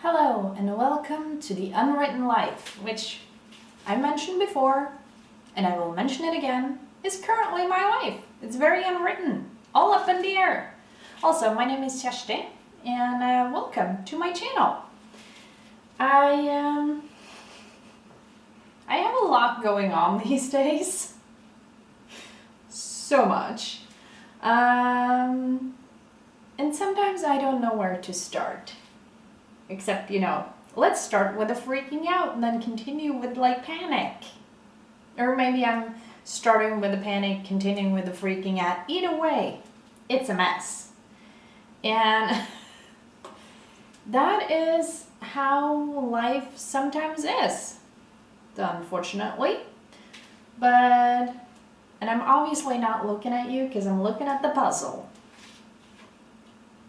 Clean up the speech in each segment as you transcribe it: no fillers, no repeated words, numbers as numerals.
Hello and welcome to the Unwritten Life, which I mentioned before, and I will mention it again, is currently my life. It's very unwritten, all up in the air. Also, my name is Kjersti, and welcome to my channel. I have a lot going on these days. So much. And sometimes I don't know where to start. Except, let's start with the freaking out and then continue with panic. Or maybe I'm starting with the panic, continuing with the freaking out. Either way, it's a mess. And that is how life sometimes is, unfortunately. And I'm obviously not looking at you because I'm looking at the puzzle.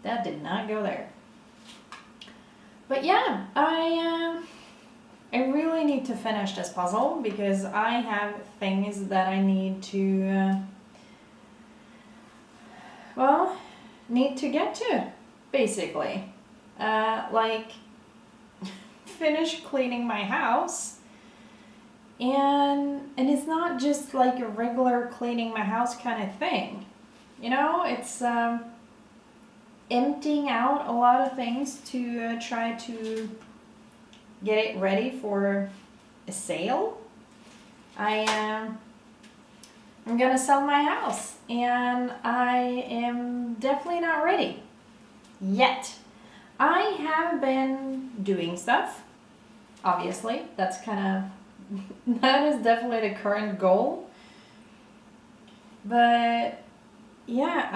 That did not go there. But yeah, I really need to finish this puzzle because I have things that I need to, need to get to, basically. Finish cleaning my house. And it's not just like a regular cleaning my house kind of thing. It's emptying out a lot of things to try to get it ready for a sale. I'm gonna sell my house and I am definitely not ready yet. I have been doing stuff, obviously. That is definitely the current goal. But yeah,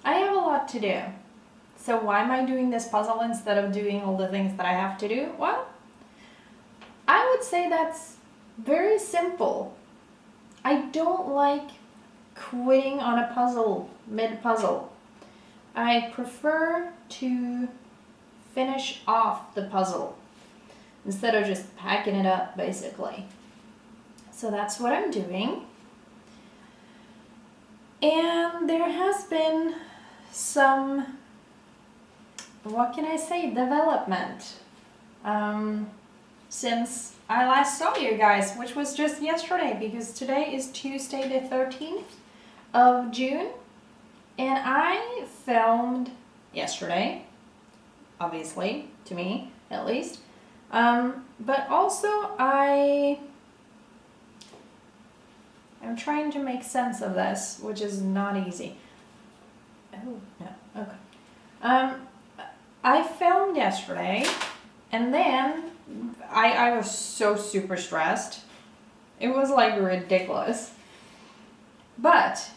I have a lot to do. So why am I doing this puzzle instead of doing all the things that I have to do? Well, I would say that's very simple. I don't like quitting on a puzzle mid-puzzle. I prefer to finish off the puzzle instead of just packing it up, basically. So that's what I'm doing. And there has been some, development since I last saw you guys, which was just yesterday, because today is Tuesday the 13th of June, and I filmed yesterday, obviously, to me at least, but also I'm trying to make sense of this, which is not easy. Oh, no, okay. I filmed yesterday, and then I was so super stressed. It was ridiculous. But,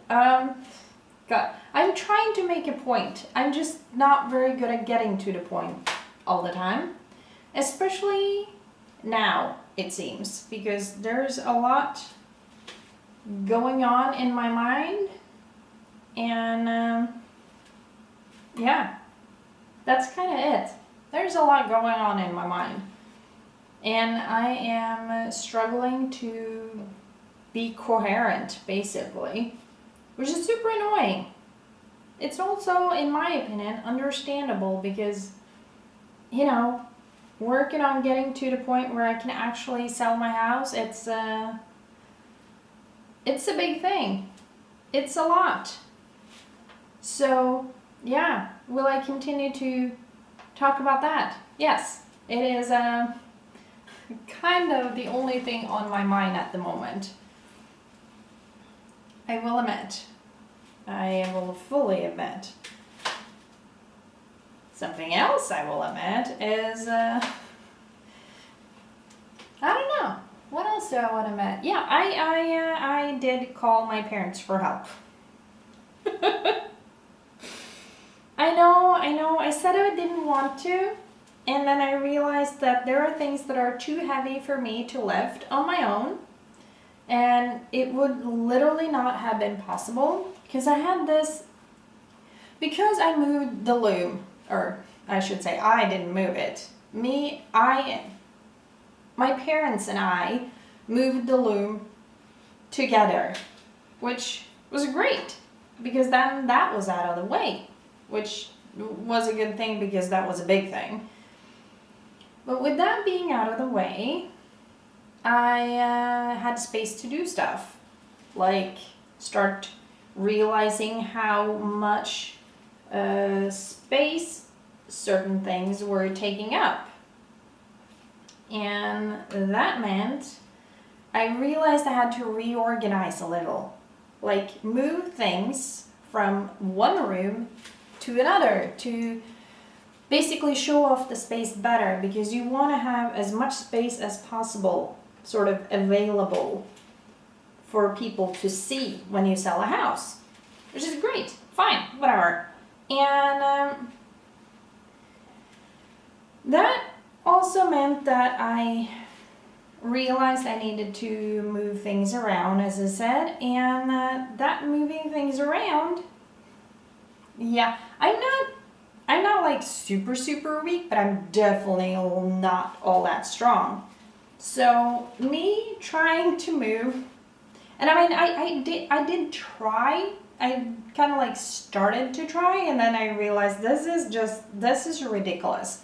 God, I'm trying to make a point. I'm just not very good at getting to the point all the time. Especially now, it seems, because there's a lot going on in my mind, and yeah, that's kind of it. There's a lot going on in my mind, and I am struggling to be coherent, basically, which is super annoying. It's also, in my opinion, understandable because, working on getting to the point where I can actually sell my house, it's a big thing. It's a lot. So, yeah, will I continue to talk about that? Yes, it is kind of the only thing on my mind at the moment. I will admit. I will fully admit. Something else I will admit is, I don't know. What else do I want to admit? Yeah, I did call my parents for help. I know. I said I didn't want to, and then I realized that there are things that are too heavy for me to lift on my own, and it would literally not have been possible because I moved the loom, or I should say I didn't move it. My parents and I moved the loom together, which was great because then that was out of the way, which was a good thing because that was a big thing. But with that being out of the way, I had space to do stuff, like start realizing how much space certain things were taking up. And that meant I realized I had to reorganize a little, like move things from one room to another to basically show off the space better, because you want to have as much space as possible sort of available for people to see when you sell a house, which is great, fine, whatever. And that also meant that I realized I needed to move things around, as I said, and that moving things around, yeah, I'm not like super weak, but I'm definitely not all that strong. So me trying to move, and I mean I did try. I kind of like started to try, and then I realized this is ridiculous.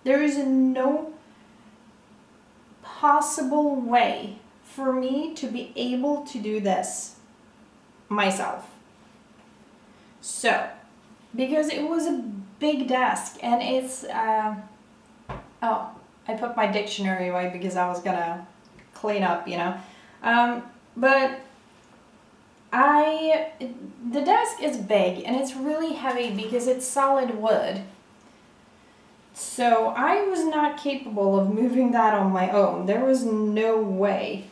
There is no possible way for me to be able to do this myself. So, because it was a big desk, and it's oh, I put my dictionary away because I was gonna clean up, you know. But the desk is big and it's really heavy because it's solid wood. So I was not capable of moving that on my own. There was no way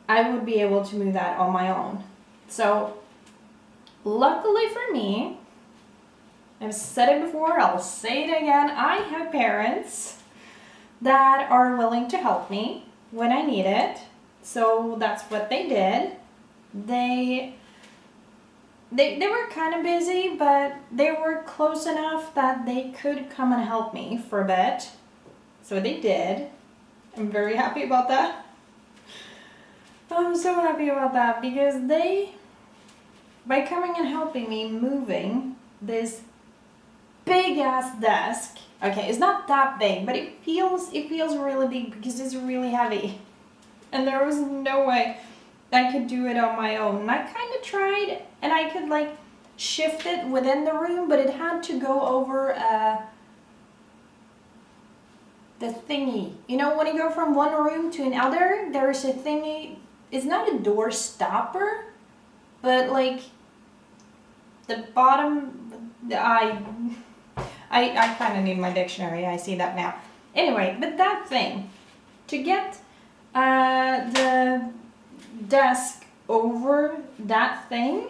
I would be able to move that on my own. So luckily for me, I've said it before, I'll say it again, I have parents that are willing to help me when I need it. So that's what they did. They were kind of busy, but they were close enough that they could come and help me for a bit. So they did. I'm very happy about that. I'm so happy about that because by coming and helping me moving this big ass desk, okay, it's not that big, but it feels really big because it's really heavy. And there was no way I could do it on my own. And I kind of tried, and I could like shift it within the room, but it had to go over the thingy. You know, when you go from one room to another, there's a thingy. It's not a door stopper, but like the bottom, I kind of need my dictionary. I see that now. Anyway, but that thing, to get the desk over that thing,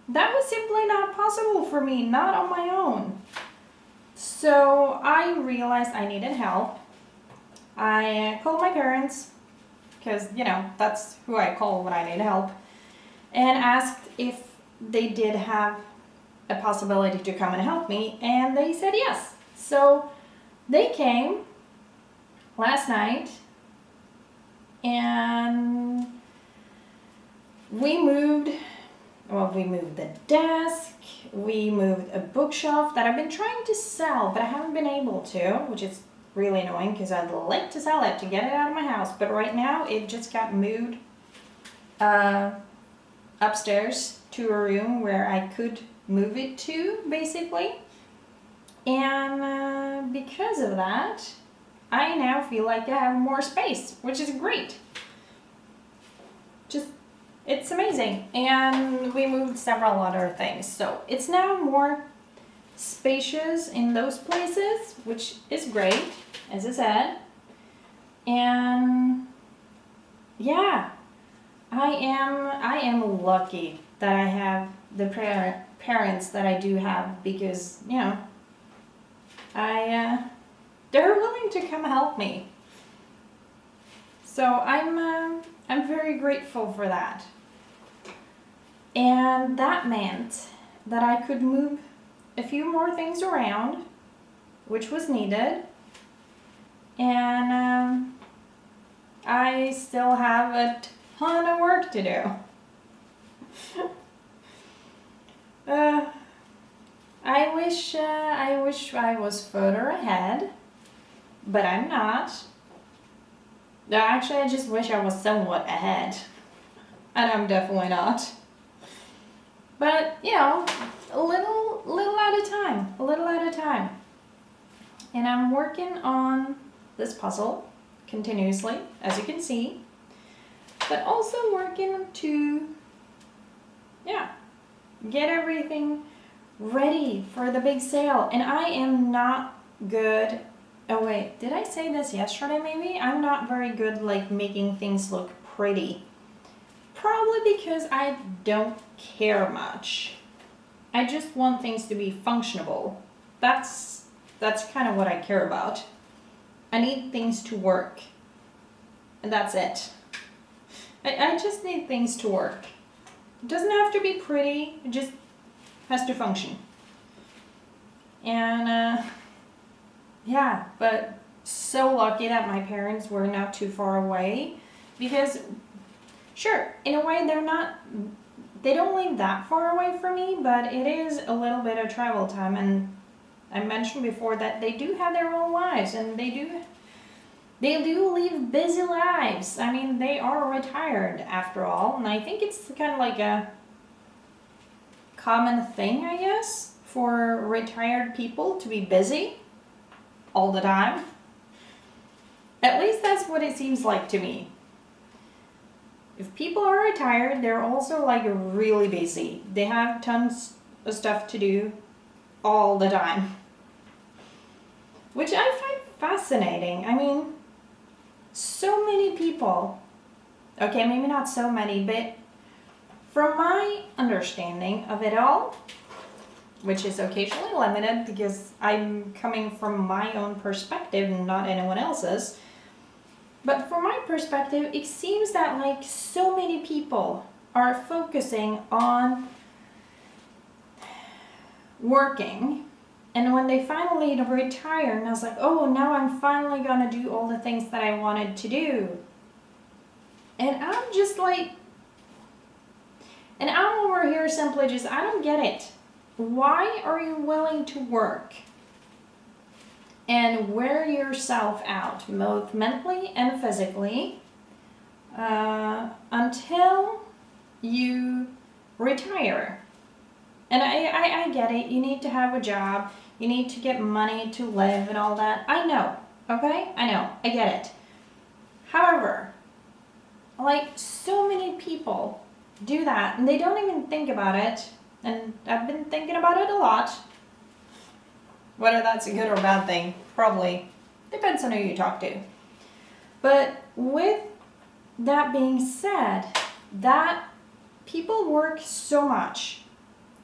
that was simply not possible for me, not on my own. So I realized I needed help. I called my parents, because, you know, that's who I call when I need help, and asked if they did have a possibility to come and help me, and they said yes. So they came last night, and we moved the desk, we moved a bookshelf that I've been trying to sell, but I haven't been able to, which is really annoying because I'd like to sell it to get it out of my house, but right now it just got moved upstairs to a room where I could move it to, basically. And because of that, I now feel like I have more space, which is great. It's amazing. And we moved several other things, so it's now more spacious in those places, which is great, as I said. And yeah, I am lucky that I have the parents that I do have, because, you know, they're willing to come help me. So I'm very grateful for that. And that meant that I could move a few more things around, which was needed. And I still have a ton of work to do. Uh, I wish I was further ahead, but I'm not. No, actually, I just wish I was somewhat ahead, and I'm definitely not. But you know, a little at a time, a little at a time. And I'm working on this puzzle continuously, as you can see, but also working to, yeah, get everything ready for the big sale. And I am not good. Oh wait, did I say this yesterday maybe? I'm not very good like making things look pretty. Probably because I don't care much. I just want things to be functionable. That's kind of what I care about. I need things to work. And that's it. I just need things to work. It doesn't have to be pretty, it just has to function. And yeah, but so lucky that my parents were not too far away, because sure, in a way they don't live that far away from me, but it is a little bit of travel time. And I mentioned before that they do have their own lives, and they do live busy lives. I mean, they are retired after all, and I think it's kind of like a common thing, I guess, for retired people to be busy all the time. At least that's what it seems like to me. If people are retired, they're also like really busy. They have tons of stuff to do all the time, which I find fascinating. I mean, so many people, okay, maybe not so many, but from my understanding of it all, which is occasionally limited because I'm coming from my own perspective and not anyone else's, but from my perspective, it seems that like so many people are focusing on working, and when they finally retire, and I was like, oh, now I'm finally gonna do all the things that I wanted to do. And I'm just like, and I'm over here simply just, I don't get it. Why are you willing to work and wear yourself out, both mentally and physically, until you retire? And I get it. You need to have a job. You need to get money to live and all that. I know. Okay? I know. I get it. However, like so many people do that and they don't even think about it. And I've been thinking about it a lot. Whether that's a good or bad thing, probably depends on who you talk to. But with that being said, that people work so much.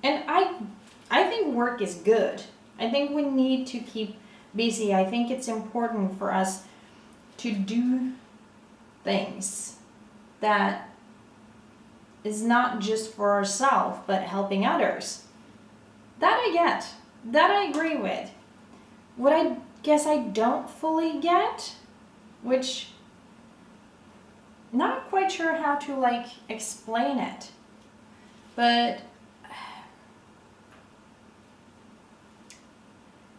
And I think work is good. I think we need to keep busy. I think it's important for us to do things that is not just for ourselves, but helping others. That I get. That I agree with. What I guess I don't fully get, which not quite sure how to like explain it, but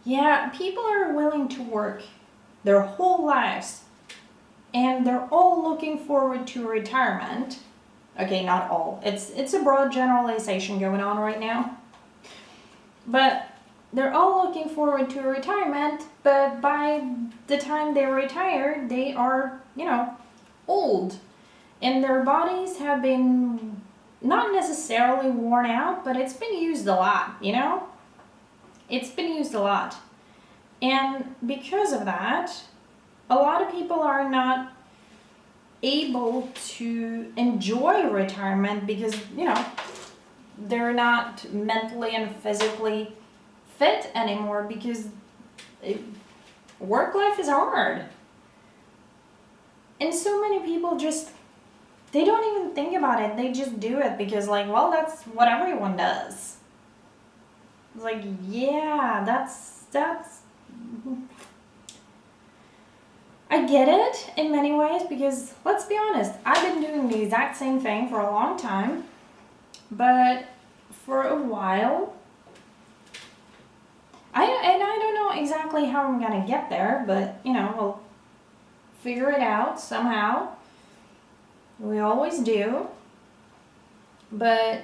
yeah, people are willing to work their whole lives and they're all looking forward to retirement. Okay, not all. It's a broad generalization going on right now. But they're all looking forward to retirement, but by the time they retire, they are, old. And their bodies have been not necessarily worn out, but it's been used a lot, It's been used a lot. And because of that, a lot of people are not able to enjoy retirement because, they're not mentally and physically fit anymore because work life is hard. And so many people they don't even think about it. They just do it because that's what everyone does. It's like, yeah, that's I get it in many ways because, let's be honest, I've been doing the exact same thing for a long time. But for a while. I don't know exactly how I'm gonna get there, but you know, we'll figure it out somehow. We always do. But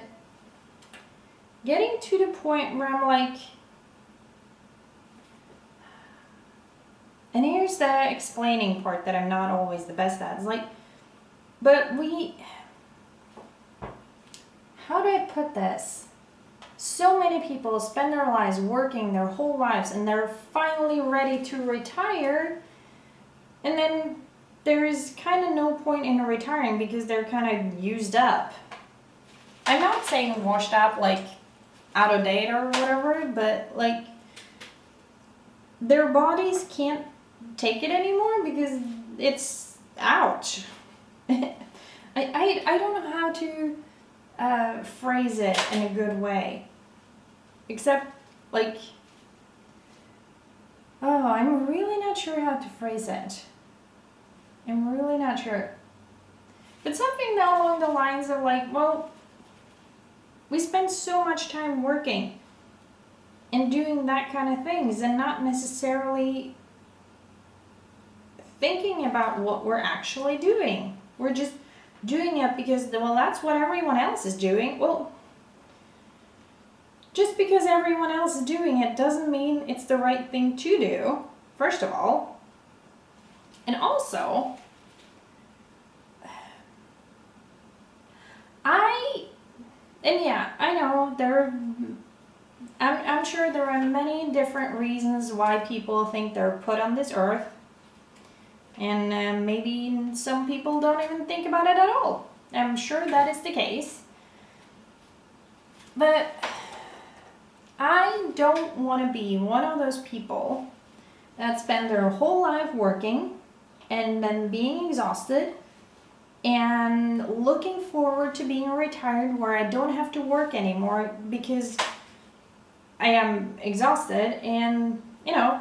getting to the point where I'm like, and here's the explaining part that I'm not always the best at. It's like, but how do I put this? So many people spend their lives working their whole lives and they're finally ready to retire, and then there is kind of no point in retiring because they're kind of used up. I'm not saying washed up like out of date or whatever, but like their bodies can't take it anymore because it's ouch. I don't know how to phrase it in a good way. Except, like, oh, I'm really not sure how to phrase it. I'm really not sure. But something along the lines of like, well, we spend so much time working and doing that kind of things and not necessarily thinking about what we're actually doing. We're just doing it because, well, that's what everyone else is doing. Well, just because everyone else is doing it doesn't mean it's the right thing to do, first of all. And also, I know I'm sure there are many different reasons why people think they're put on this earth. And maybe some people don't even think about it at all. I'm sure that is the case. But I don't want to be one of those people that spend their whole life working and then being exhausted and looking forward to being retired where I don't have to work anymore because I am exhausted, and you know,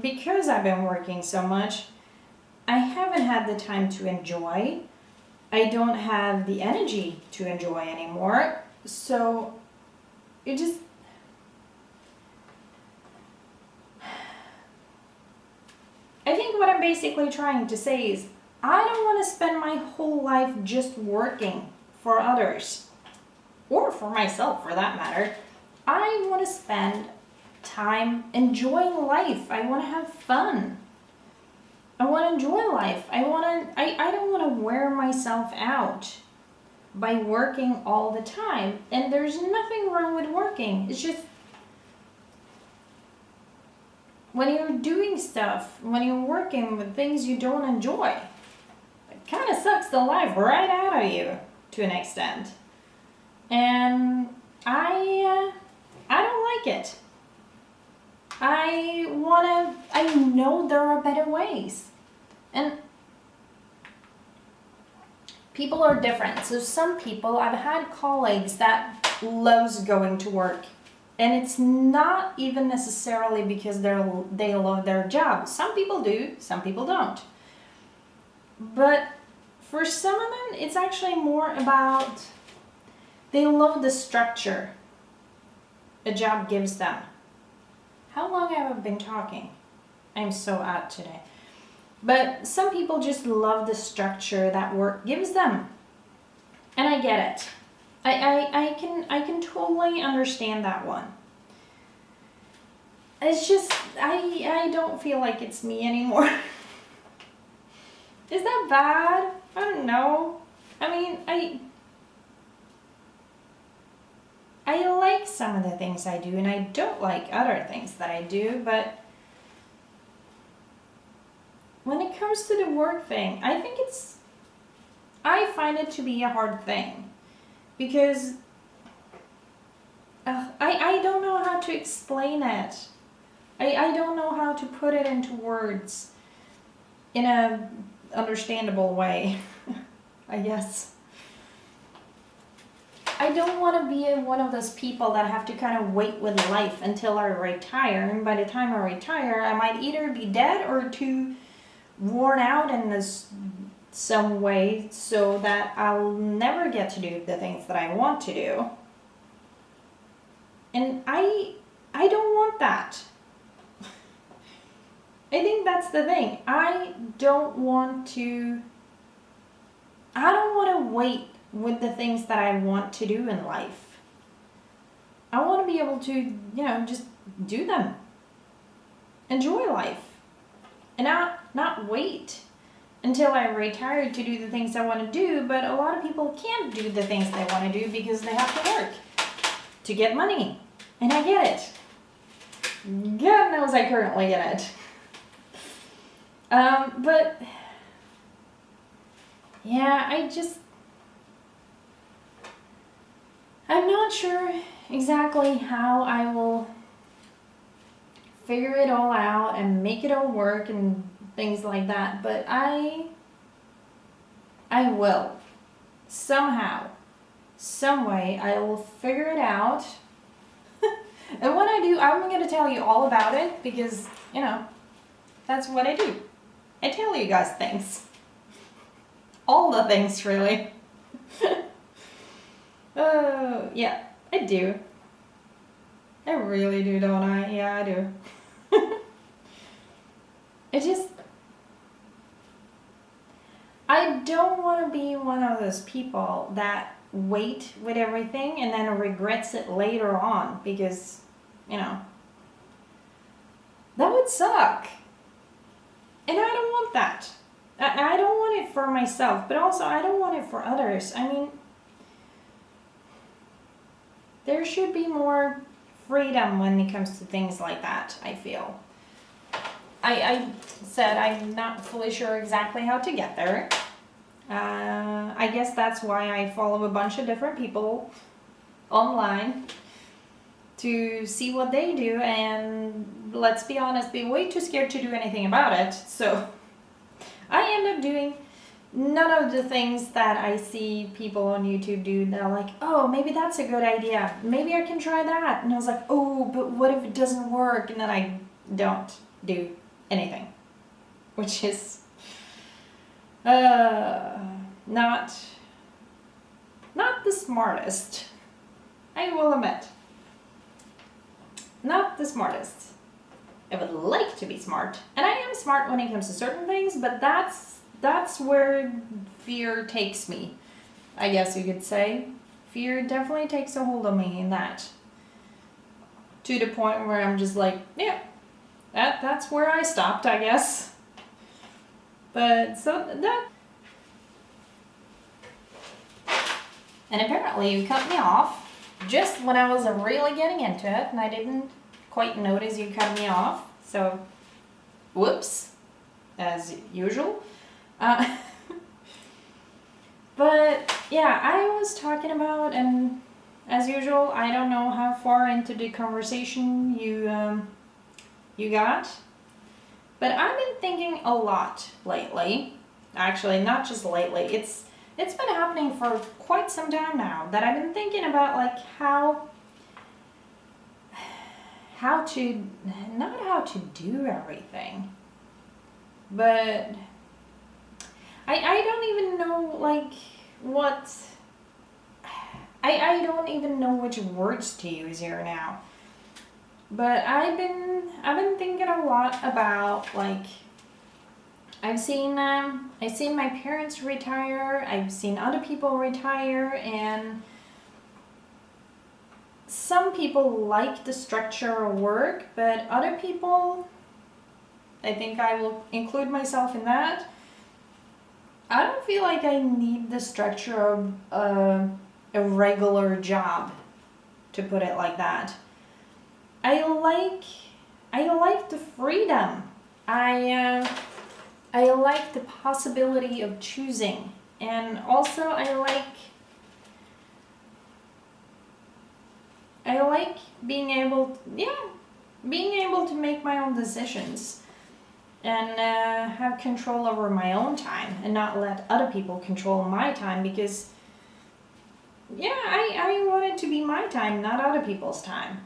because I've been working so much, I haven't had the time to enjoy. I don't have the energy to enjoy anymore. So it just, I think what I'm basically trying to say is I don't want to spend my whole life just working for others, or for myself for that matter. I want to spend time enjoying life. I want to have fun. I want to enjoy life. I don't want to wear myself out by working all the time. And there's nothing wrong with working. It's just when you're doing stuff, when you're working with things you don't enjoy, it kind of sucks the life right out of you to an extent. And I don't like it. I know there are better ways. And people are different. So some people, I've had colleagues that loves going to work. And it's not even necessarily because they love their job. Some people do, some people don't. But for some of them, it's actually more about they love the structure a job gives them. How long have I been talking? I'm so out today. But some people just love the structure that work gives them. And I get it. I can totally understand that one. It's just, I don't feel like it's me anymore. Is that bad? I don't know. I mean, I like some of the things I do, and I don't like other things that I do, but when it comes to the work thing, I find it to be a hard thing, because I don't know how to explain it. I don't know how to put it into words in a understandable way, I guess. I don't want to be one of those people that have to kind of wait with life until I retire. And by the time I retire, I might either be dead or too worn out in some way so that I'll never get to do the things that I want to do. And I don't want that. I think that's the thing. I don't want to wait with the things that I want to do in life. I want to be able to, just do them. Enjoy life. And not wait until I retire to do the things I want to do. But a lot of people can't do the things they want to do because they have to work to get money. And I get it. God knows I currently get it. But yeah, I'm not sure exactly how I will figure it all out and make it all work and things like that, but I will. Somehow, some way, I will figure it out. And when I do, I'm going to tell you all about it because, that's what I do. I tell you guys things. All the things, really. Oh, yeah, I do. I really do, don't I? Yeah, I do. I don't want to be one of those people that wait with everything and then regrets it later on because, that would suck. And I don't want that. I don't want it for myself, but also I don't want it for others. I mean, there should be more freedom when it comes to things like that, I feel. I said I'm not fully sure exactly how to get there. I guess that's why I follow a bunch of different people online to see what they do, and let's be honest, be way too scared to do anything about it. So I end up doing none of the things that I see people on YouTube do. They're like, oh, maybe that's a good idea. Maybe I can try that. And I was like, oh, but what if it doesn't work? And then I don't do anything, which is not the smartest. I will admit. Not the smartest. I would like to be smart. And I am smart when it comes to certain things, but that's where fear takes me, I guess you could say. Fear definitely takes a hold of me in that. To the point where I'm just like, yeah, that's where I stopped, I guess. But so that... And apparently you cut me off just when I was really getting into it, and I didn't quite notice you cut me off. So, whoops, as usual. But yeah, I was talking about, and as usual, I don't know how far into the conversation you got, but I've been thinking a lot lately. Actually, not just lately. It's been happening for quite some time now that I've been thinking about, like, how to, not how to do everything, but I don't even know, like, what, I don't even know which words to use here now, but I've been thinking a lot about, like, I've seen my parents retire, I've seen other people retire, and some people like the structure of work, but other people, I think I will include myself in that, I don't feel like I need the structure of a regular job, to put it like that. I like the freedom. I like the possibility of choosing, and also I like being able to make my own decisions and have control over my own time and not let other people control my time, because I want it to be my time, not other people's time.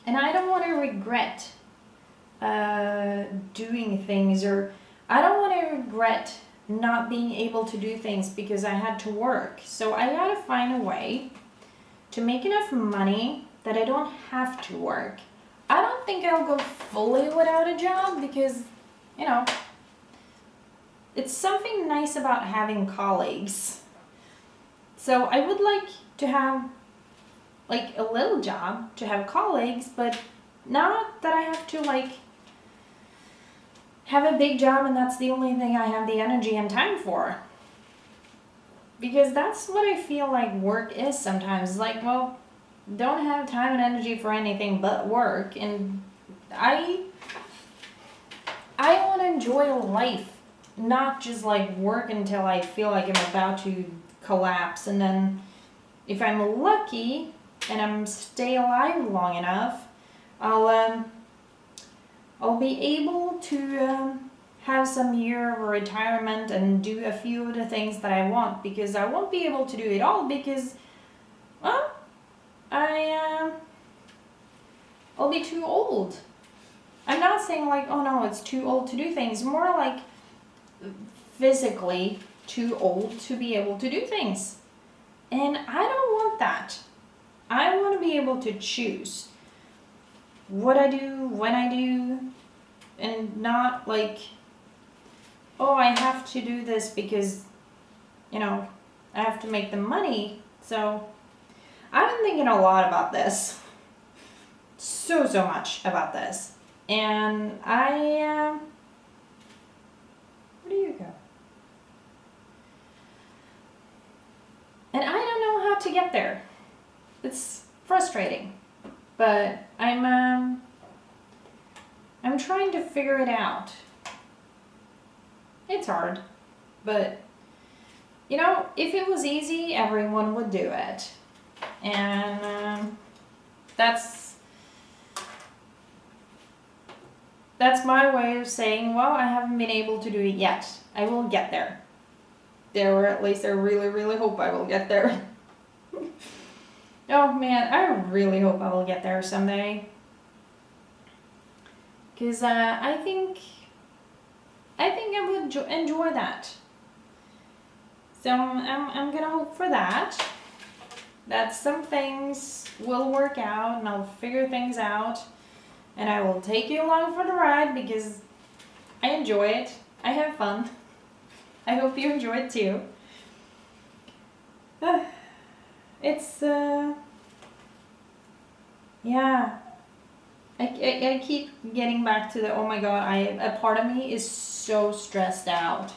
And I don't want to regret doing things, or I don't want to regret not being able to do things because I had to work. So I gotta find a way to make enough money that I don't have to work. I don't think I'll go fully without a job because, you know, it's something nice about having colleagues. So I would like to have like a little job, to have colleagues, but not that I have to like have a big job and that's the only thing I have the energy and time for. Because that's what I feel like work is sometimes. It's like, well, don't have time and energy for anything but work. And I want to enjoy life, not just like work until I feel like I'm about to collapse. And then if I'm lucky and I'm stay alive long enough, I'll be able to have some year of retirement and do a few of the things that I want, because I won't be able to do it all because, well, I'll be too old. I'm not saying like, oh no, it's too old to do things. More like physically too old to be able to do things. And I don't want that. I want to be able to choose what I do, when I do, and not like, oh, I have to do this because, you know, I have to make the money. So I've been thinking a lot about this. So much about this. And where do you go? And I don't know how to get there. It's frustrating. But I'm trying to figure it out. It's hard, but you know, if it was easy, everyone would do it. And that's my way of saying, well, I haven't been able to do it yet. I will get there. Or at least I really, really hope I will get there. Oh man, I really hope I will get there someday. Because I think I would enjoy that. So I'm gonna hope for that. That some things will work out and I'll figure things out. And I will take you along for the ride because I enjoy it. I have fun. I hope you enjoy it too. It's yeah. I keep getting back to the, oh my god, a part of me is so stressed out.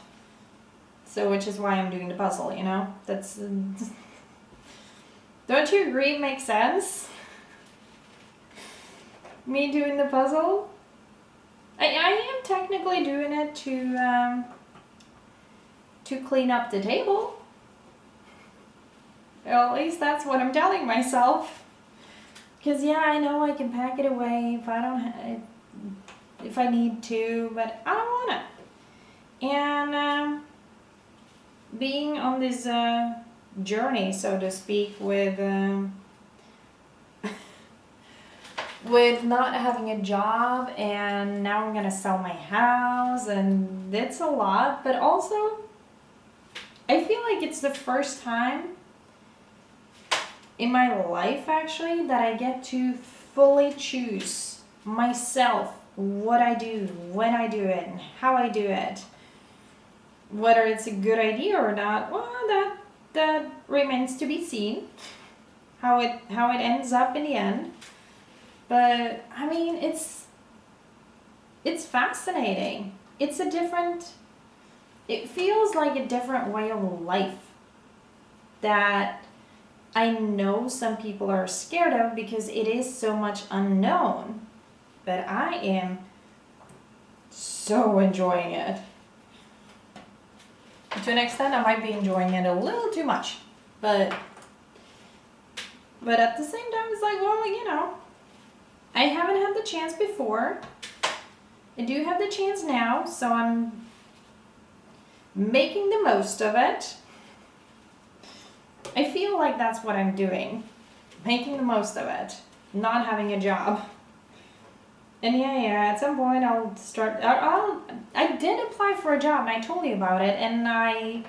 So which is why I'm doing the puzzle, you know? That's don't you agree it makes sense? Me doing the puzzle? I am technically doing it to clean up the table. Well, at least that's what I'm telling myself. Because yeah, I know I can pack it away if I need to, but I don't want to. And being on this journey, so to speak, with not having a job, and now I'm gonna sell my house, and it's a lot. But also, I feel like it's the first time in my life actually that I get to fully choose myself what I do, when I do it, and how I do it. Whether it's a good idea or not, well, that remains to be seen. How it ends up in the end. But I mean, it's fascinating. It feels like a different way of life that I know some people are scared of because it is so much unknown, but I am so enjoying it. To an extent, I might be enjoying it a little too much, but at the same time, it's like, well, you know, I haven't had the chance before. I do have the chance now, so I'm making the most of it. I feel like that's what I'm doing. Making the most of it. Not having a job. And yeah, at some point I'll start... I did apply for a job, and I told you about it, and I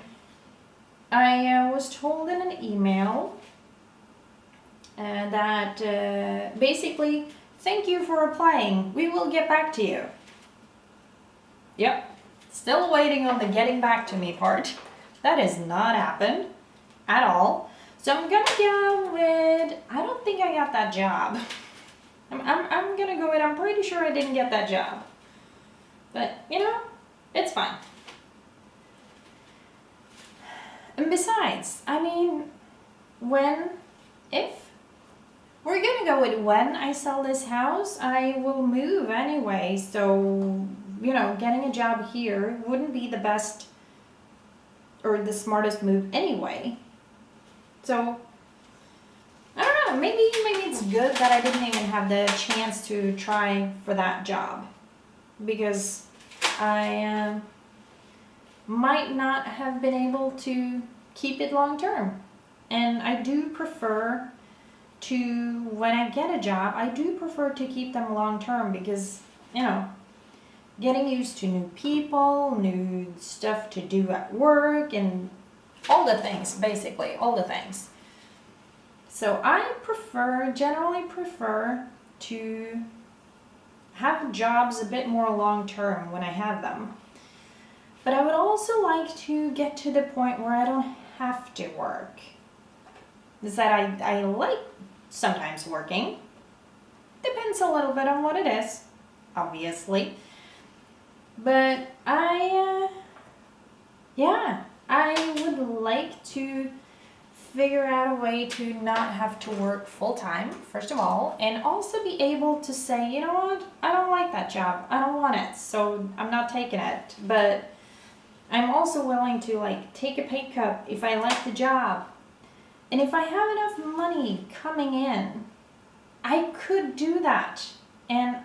was told in an email that basically, thank you for applying. We will get back to you. Yep, still waiting on the getting back to me part. That has not happened at all. So I'm gonna go with, I don't think I got that job. I'm gonna go with, I'm pretty sure I didn't get that job. But, you know, it's fine. And besides, I mean, if we're gonna go with when I sell this house, I will move anyway. So, you know, getting a job here wouldn't be the best or the smartest move anyway. So, I don't know, maybe it's good that I didn't even have the chance to try for that job, because I might not have been able to keep it long term. And I do prefer to, when I get a job, I do prefer to keep them long term, because, you know, getting used to new people, new stuff to do at work, and all the things, basically, all the things. So I generally prefer to have jobs a bit more long term when I have them. But I would also like to get to the point where I don't have to work. Is that I like sometimes working. Depends a little bit on what it is, obviously. But I would like to figure out a way to not have to work full time, first of all, and also be able to say, you know what, I don't like that job, I don't want it, so I'm not taking it. But I'm also willing to like take a pay cut if I like the job. And if I have enough money coming in, I could do that. And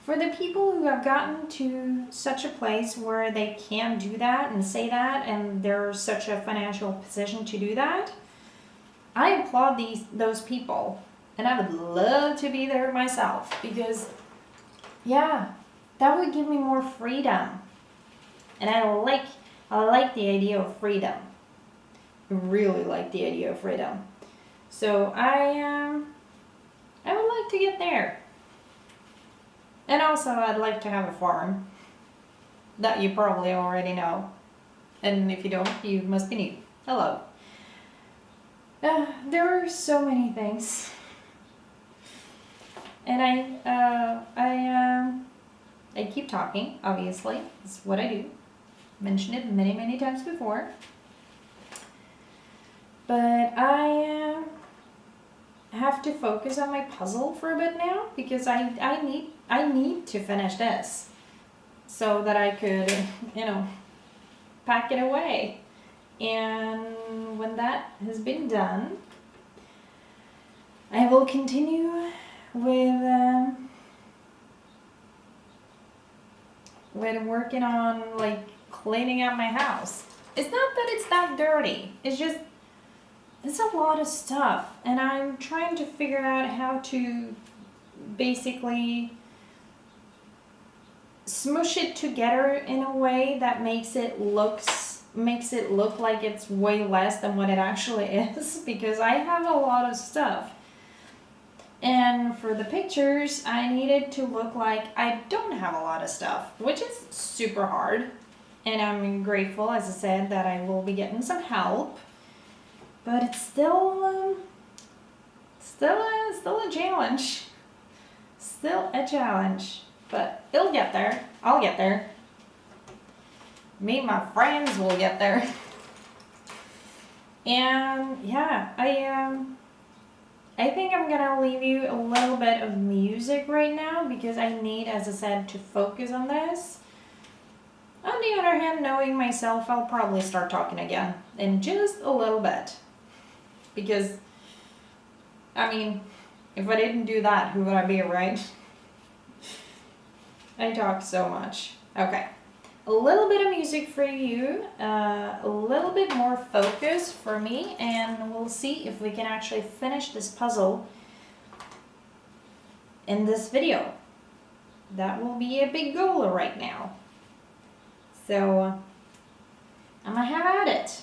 for the people who have gotten to such a place where they can do that and say that, and they're such a financial position to do that, I applaud those people. And I would love to be there myself, because, yeah, that would give me more freedom. And I like the idea of freedom. I really like the idea of freedom. So I would like to get there. And also, I'd like to have a farm that you probably already know. And if you don't, you must be new. Hello. There are so many things. And I keep talking, obviously. It's what I do. Mentioned it many, many times before. But I have to focus on my puzzle for a bit now, because I need to finish this so that I could, you know, pack it away. And when that has been done, I will continue with working on like cleaning up my house. It's not that it's that dirty. It's just, it's a lot of stuff, and I'm trying to figure out how to basically smush it together in a way that makes it look like it's way less than what it actually is, because I have a lot of stuff. And for the pictures, I needed to look like I don't have a lot of stuff, which is super hard. And I'm grateful, as I said, that I will be getting some help. But it's still a challenge. Still a challenge. But it'll get there. I'll get there. Me and my friends will get there. And yeah, I think I'm gonna leave you a little bit of music right now, because I need, as I said, to focus on this. On the other hand, knowing myself, I'll probably start talking again in just a little bit. Because, I mean, if I didn't do that, who would I be, right? I talk so much. Okay. A little bit of music for you, a little bit more focus for me, and we'll see if we can actually finish this puzzle in this video. That will be a big goal right now. So, I'm gonna have at it.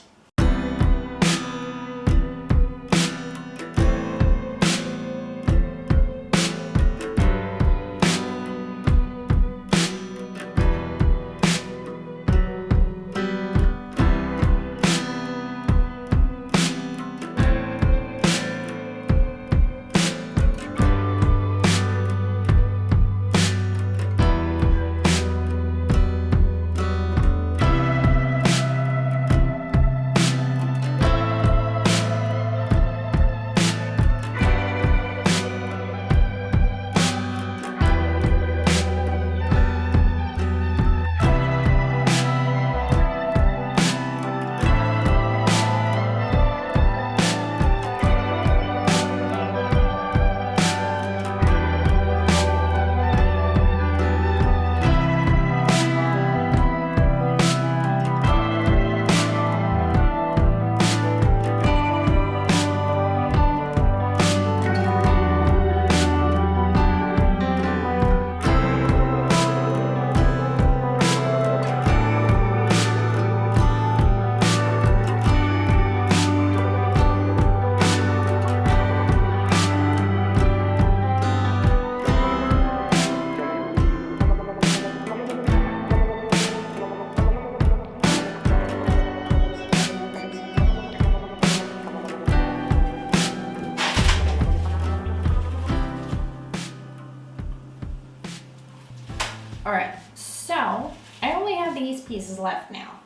Alright, so I only have these pieces left now.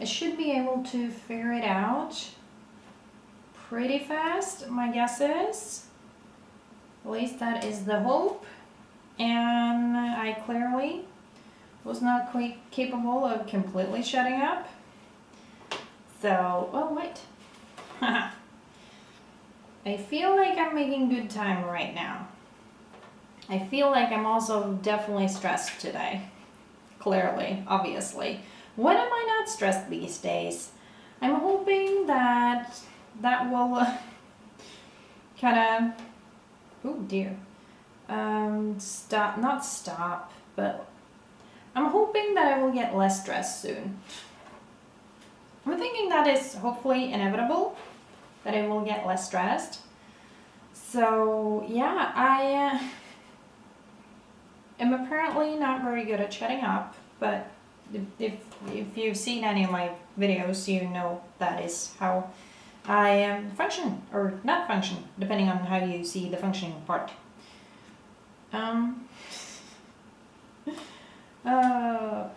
I should be able to figure it out pretty fast, my guess is. At least that is the hope. And I clearly was not quite capable of completely shutting up. So, oh wait. I feel like I'm making good time right now. I feel like I'm also definitely stressed today. Clearly, obviously. When am I not stressed these days? I'm hoping that will kind of, oh dear, not stop, but I'm hoping that I will get less stressed soon. I'm thinking that is hopefully inevitable, that I will get less stressed. So yeah, I am apparently not very good at shutting up, but if you've seen any of my videos, you know that is how I function, or not function, depending on how you see the functioning part.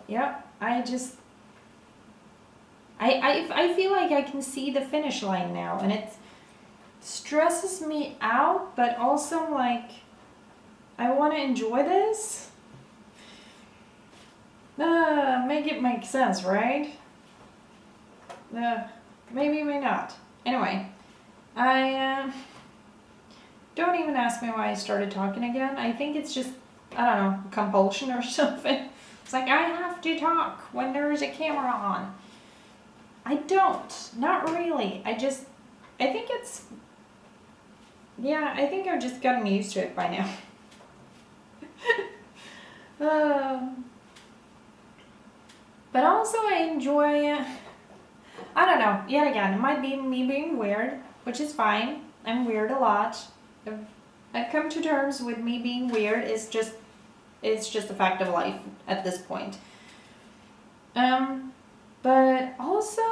Yeah, I feel like I can see the finish line now, and it stresses me out, but also like I want to enjoy this. Make it make sense, right? Maybe, may not. Anyway, I don't even ask me why I started talking again. I think it's just, I don't know, compulsion or something. It's like I have to talk when there is a camera on. I don't, not really. I think it's, yeah, I think I've just gotten used to it by now. But also I enjoy, I don't know, yet again, it might be me being weird, which is fine. I'm weird a lot. I've come to terms with me being weird. It's just a fact of life at this point. But also,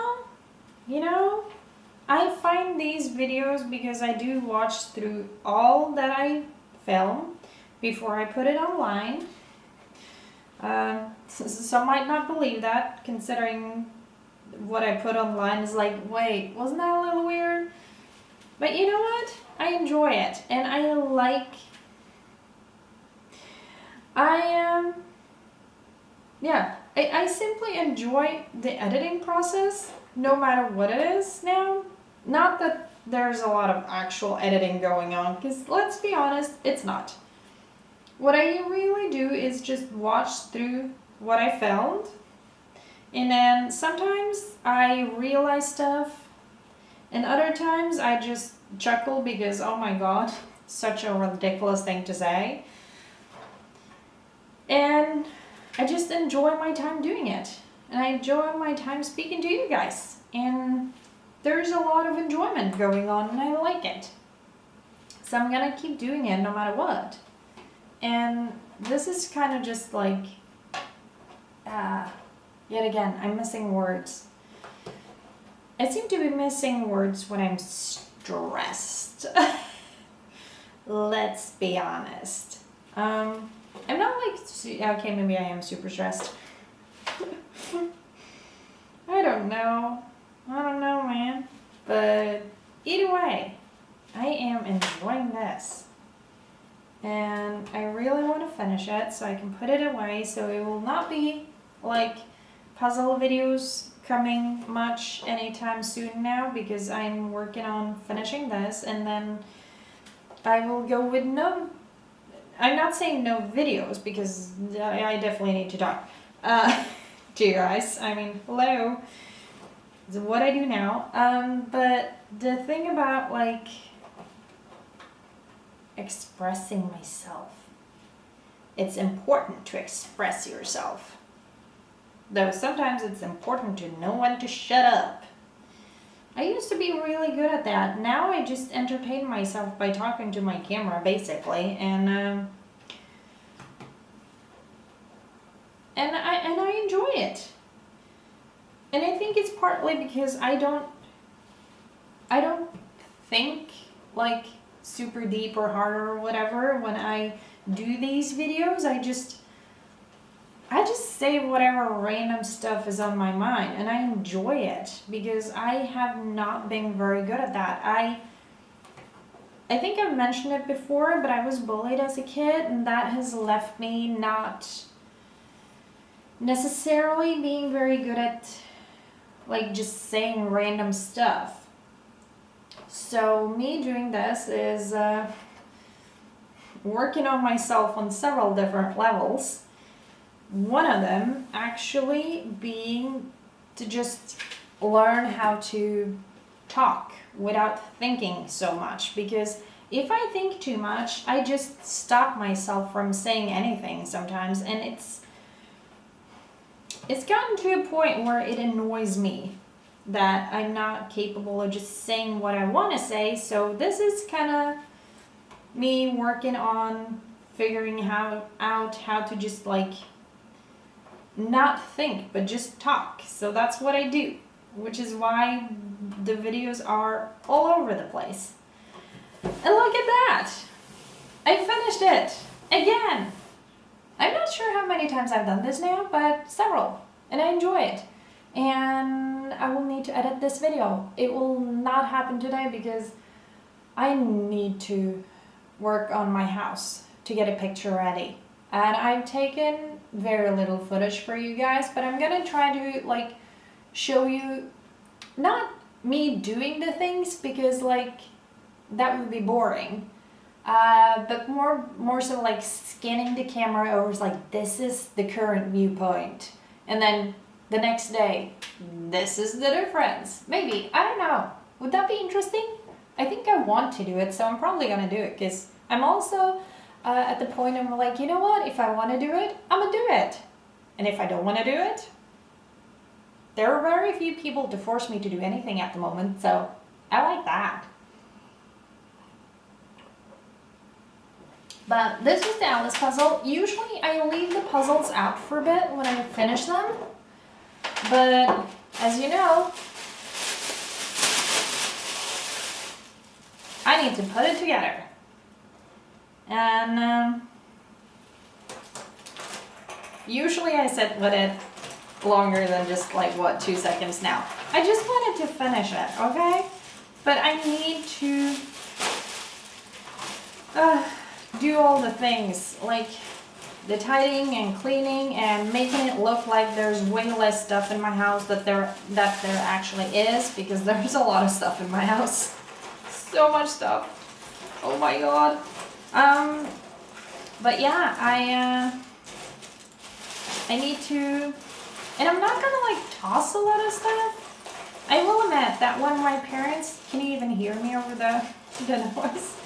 you know, I find these videos because I do watch through all that I film before I put it online. Some might not believe that, considering what I put online is like, wait, wasn't that a little weird? But you know what? I enjoy it, and I simply enjoy the editing process, no matter what it is now. Not that there's a lot of actual editing going on, because let's be honest, it's not. What I really do is just watch through what I filmed, and then sometimes I realize stuff, and other times I just chuckle because, oh my god, such a ridiculous thing to say. And I just enjoy my time doing it. And I enjoy my time speaking to you guys. And there's a lot of enjoyment going on, and I like it. So I'm gonna keep doing it no matter what. And this is kind of just like, yet again, I'm missing words. I seem to be missing words when I'm stressed. Let's be honest. I'm not like, okay, maybe I am super stressed. I don't know, man. But either way, I am enjoying this. And I really want to finish it so I can put it away, so it will not be like puzzle videos coming much anytime soon now, because I'm working on finishing this, and then I will go with no, I'm not saying no videos, because I definitely need to talk to you guys. I mean, hello. It's what I do now. But the thing about like expressing myself, it's important to express yourself. Though sometimes it's important to know when to shut up. I used to be really good at that. Now I just entertain myself by talking to my camera, basically, and I enjoy it. And I think it's partly because I don't think like super deep or hard or whatever when I do these videos. I just say whatever random stuff is on my mind, and I enjoy it because I have not been very good at that. I think I've mentioned it before, but I was bullied as a kid, and that has left me not necessarily being very good at like just saying random stuff. So me doing this is working on myself on several different levels. One of them actually being to just learn how to talk without thinking so much, because if I think too much, I just stop myself from saying anything sometimes, and it's gotten to a point where it annoys me that I'm not capable of just saying what I want to say. So this is kind of me working on figuring out how to just like not think but just talk. So that's what I do, which is why the videos are all over the place. And look at that, I finished it again. I'm not sure how many times I've done this now, but several, and I enjoy it. And I will need to edit this video. It will not happen today because I need to work on my house to get a picture ready. And I've taken very little footage for you guys, but I'm gonna try to like show you not me doing the things, because like that would be boring, but more so like scanning the camera over, like this is the current viewpoint, and then the next day this is the difference. Maybe, I don't know, would that be interesting? I think I want to do it, so I'm probably gonna do it, because I'm also at the point I'm like, you know what, if I want to do it, I'm gonna do it, and if I don't want to do it, there are very few people to force me to do anything at the moment, so I like that. But this was the Alice puzzle. Usually I leave the puzzles out for a bit when I finish them, but as you know, I need to put it together. And usually I sit with it longer than just like 2 seconds now. I just wanted to finish it, okay? But I need to do all the things like the tidying and cleaning and making it look like there's way less stuff in my house that there actually is, because there's a lot of stuff in my house. So much stuff. Oh my god. But yeah, I need to, and I'm not gonna like toss a lot of stuff. I will admit that when my parents, can you even hear me over the noise?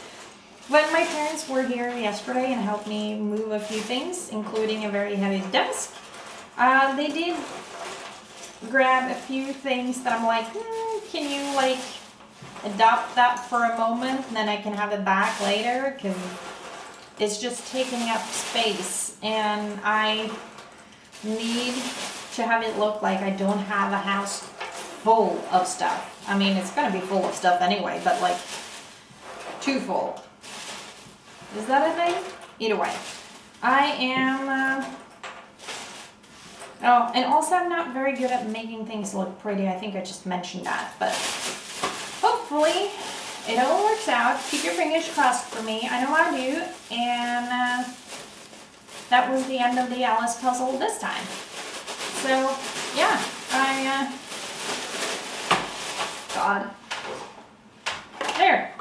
When my parents were here yesterday and helped me move a few things, including a very heavy desk, they did grab a few things that I'm like, can you like adopt that for a moment and then I can have it back later, because it's just taking up space and I need to have it look like I don't have a house full of stuff. I mean, it's gonna be full of stuff anyway, but like too full. Is that a thing? Either way, I am oh, and also I'm not very good at making things look pretty. I think I just mentioned that, but hopefully it all works out. Keep your fingers crossed for me. I know I do. And that was the end of the Alice puzzle this time. So yeah, God. There.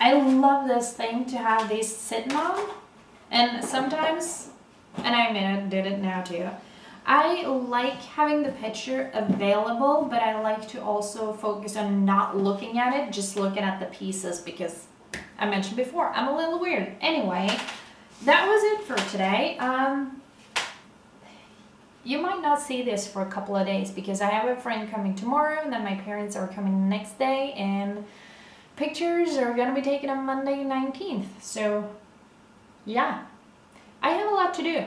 I love this thing to have these sitting on. And sometimes, and I mean I did it now too, I like having the picture available, but I like to also focus on not looking at it, just looking at the pieces, because I mentioned before, I'm a little weird. Anyway, that was it for today. You might not see this for a couple of days because I have a friend coming tomorrow, and then my parents are coming the next day, and pictures are gonna be taken on Monday 19th. So yeah, I have a lot to do.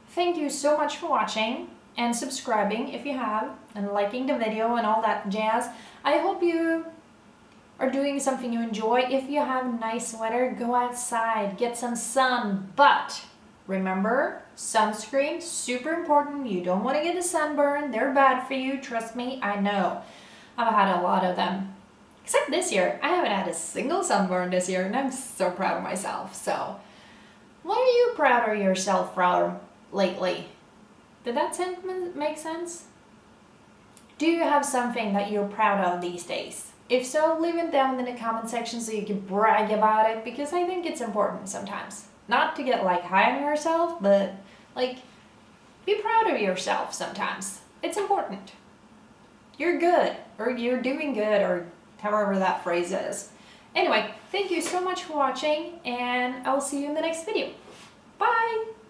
Thank you so much for watching and subscribing if you have, and liking the video and all that jazz. I hope you or doing something you enjoy. If you have nice weather, go outside, get some sun. But remember, sunscreen, super important. You don't want to get a sunburn. They're bad for you. Trust me, I know. I've had a lot of them. Except this year. I haven't had a single sunburn this year, and I'm so proud of myself. So, what are you proud of yourself from lately? Did that sentence make sense? Do you have something that you're proud of these days? If so, leave it down in the comment section so you can brag about it, because I think it's important sometimes. Not to get like high on yourself, but like be proud of yourself sometimes. It's important. You're good, or you're doing good, or however that phrase is. Anyway, thank you so much for watching, and I'll see you in the next video. Bye!